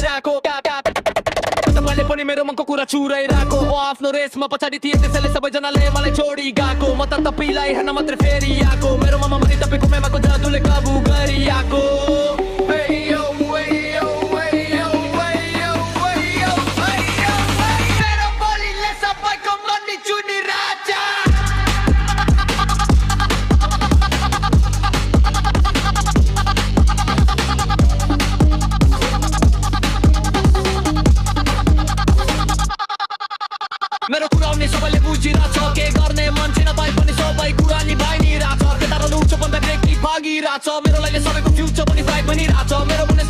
राखो तपाईँले पनि मेरो मनको कुरा चुराइराको हो आफ्नो रेसमा पछाडि थिए त्यसैले सबैजनाले मलाई छोडी गएको म त तपाईँलाई हेर्न मात्रै फेरि आएको मेरो ममा पनि तपाईँको मेमाको जादुले काबु गरिआएको मेरो कुरा आउने सबैले बुझिरहेछ के गर्ने मान्छे नपाए पनि सबै कुरा निभाइरहेछ केटा र लुचो भन्दा ब्रेक भागिरहेछ मेरो लागि सबैको फ्युचर पनि ब्राइट बनिरहेछ मेरो पनि